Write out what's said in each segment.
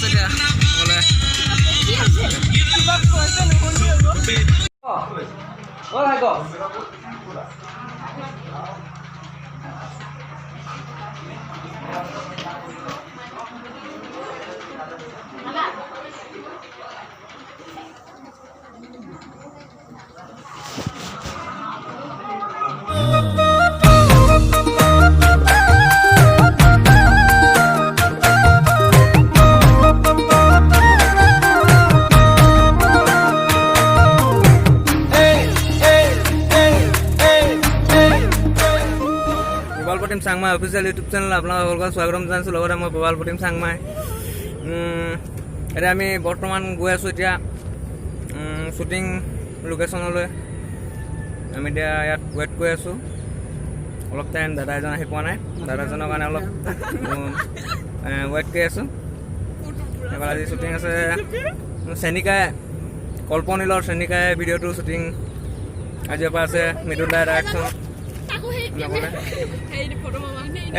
এতিয়া বোলে Pawal Patim Sangmai official YouTube channel আপোনালোকক স্বাগতম জনাইছোঁ লগতে মই পৱাল পাতিম চাংমাই এতিয়া আমি বৰ্তমান গৈ আছোঁ এতিয়া শ্বুটিং লোকেশ্যনলৈ আমি এতিয়া ইয়াত ৱেইট কৰি আছোঁ অলপ টাইম দাদা এজন আহি পোৱা নাই দাদাজনৰ কাৰণে অলপ ৱেইট কৰি আছোঁ এবাৰ আজি শ্বুটিং আছে চেনিকাই কল্পনীলৰ চেনিকাই ভিডিঅ'টো শ্বুটিং আজিৰ পৰা আছে মৃদুল দাই ডাইৰেকশ্যন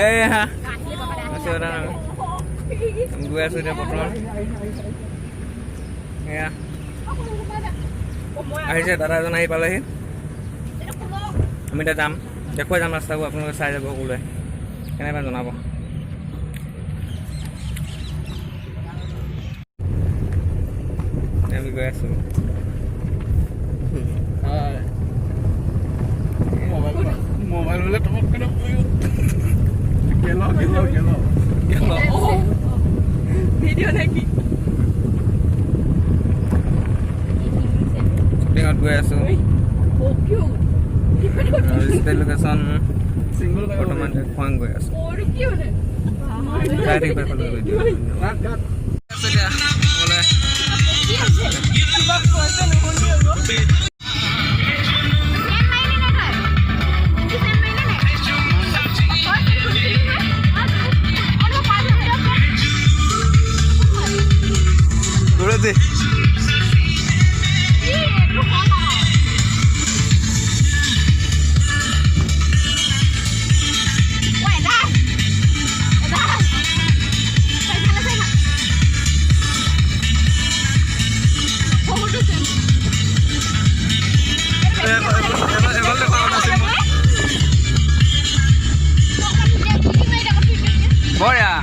এই হা গৈ আছোঁ এতিয়া বৰ্তমান এয়া আহিছে দাদা এজন আহি পালেহি আমি এতিয়া যাম দেখুৱাই যাম ৰাস্তাবোৰ আপোনালোকে চাই যাব ওলাই কেনেকৈ জনাব আমি গৈ আছোঁ মোবাইল হলে তোমাক কেনে গেল ভিডিও নাকি শ্বুটিঙত গৈ আছোঁ লোকেশ্যন বৰ্তমান খোৱাং গৈ আছোঁ বঢ়িয়া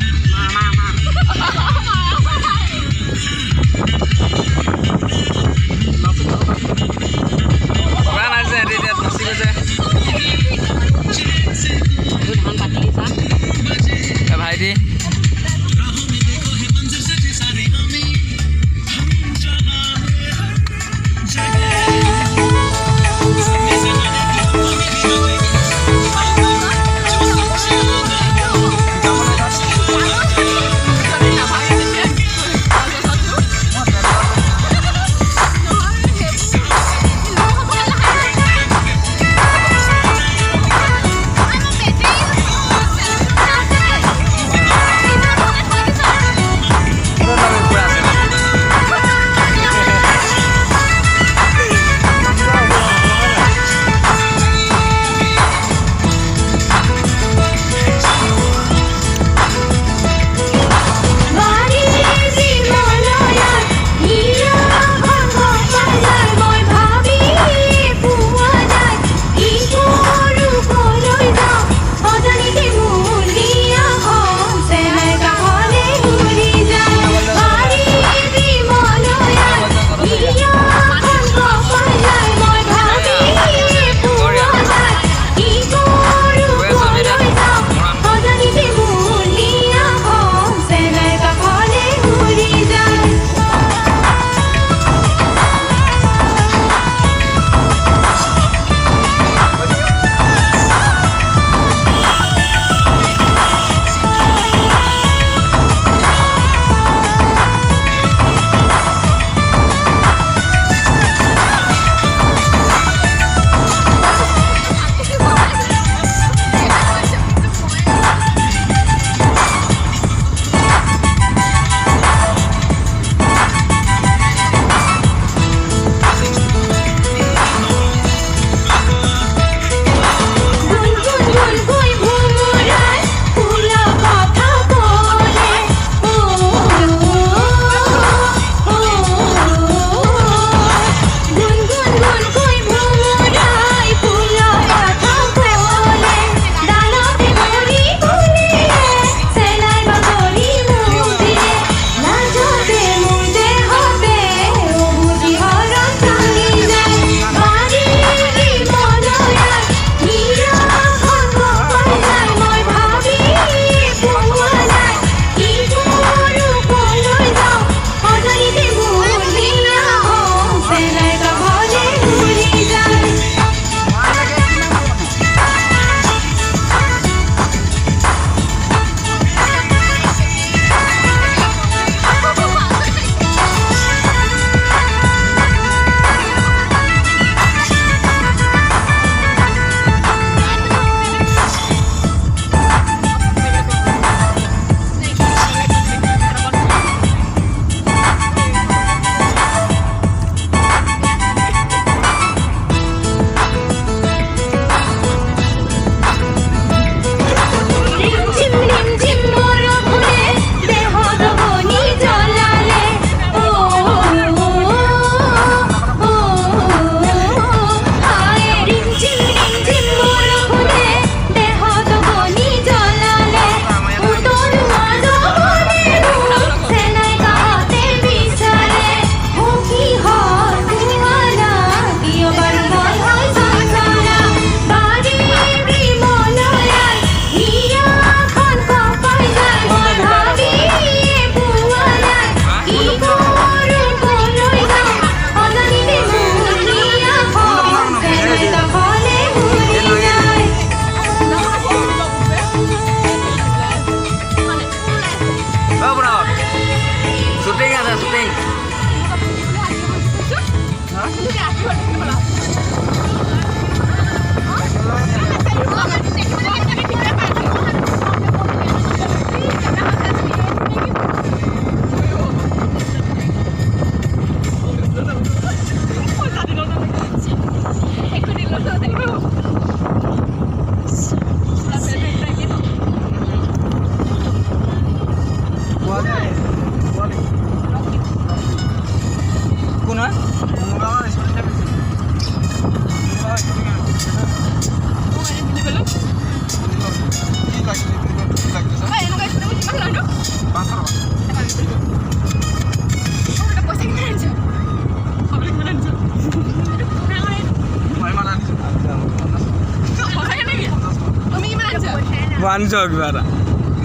আনিছ কিবা এটা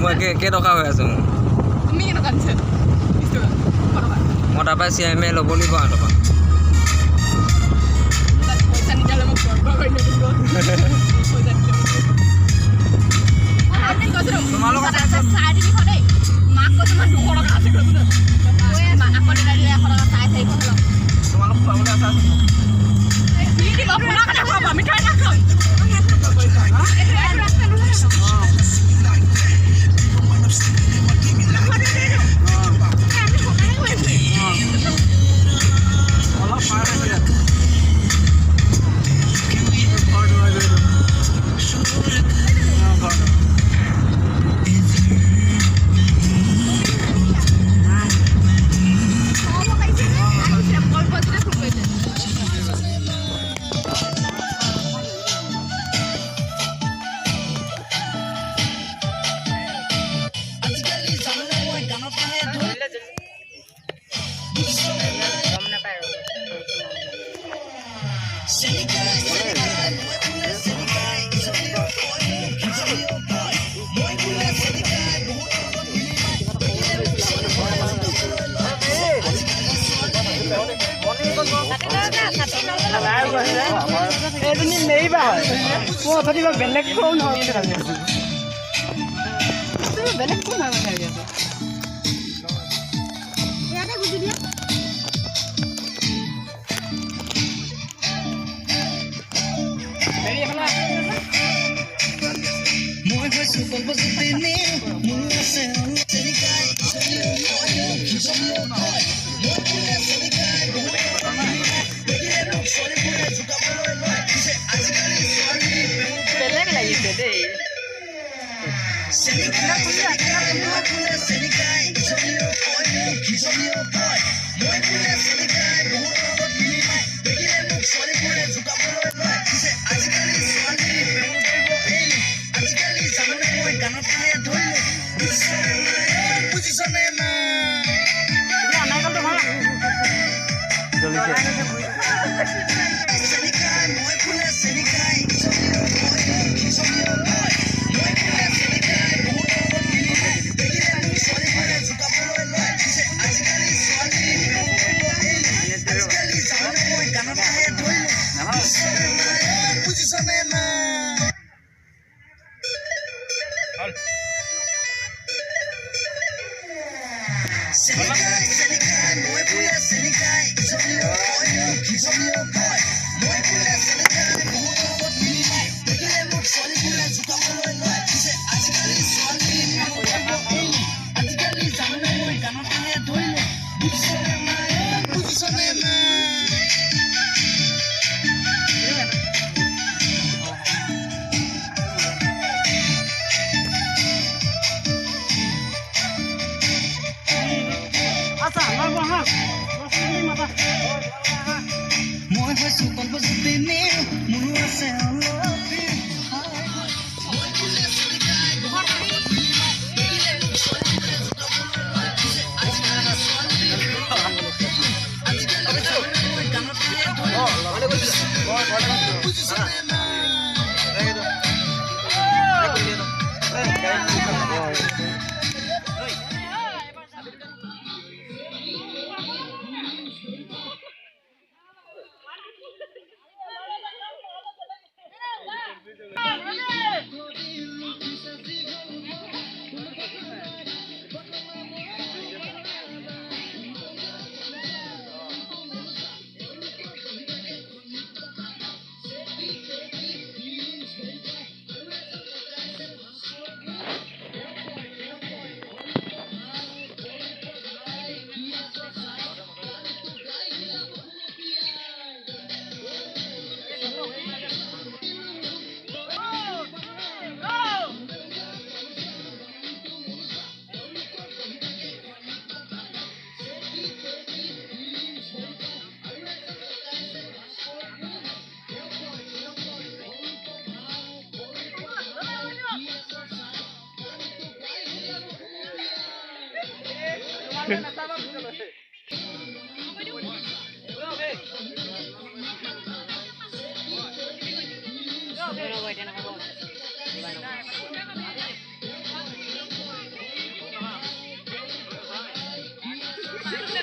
মই কেইটকা হৈ আছে মোৰ তুমি কেনেকুৱা আনিছা মই তাৰপৰা CMA ল'ব লাগিব আৰু তাৰপৰা পইচা নিদিলে মোক গৰ্ব কৰি নিদিব পইচা দিলে তোমালোক চাই দিবি দেই মাক কৈছো মই 200 টকা আছে কৈছো মাক আকৌ দিলে 100 টকা চাই চাই কৈছো তোমালোক খুৱাবলৈ আছে কি দিব পুৰা কথা খাব মিঠাই নাখাম এজনী মেৰিবা হয় মই অথনি বেলেগ ফোন হয় বেলেগ ফোন হয় মানে ইয়াতে বুজি দিয়া মেৰি হলা মই হৈছো কল্পজুপিনী মোৰ আছে চেনিকাই বেলেগ লাগিছে দেই মই হৈছো কল্পজুপিনী মোৰ আছে Wait,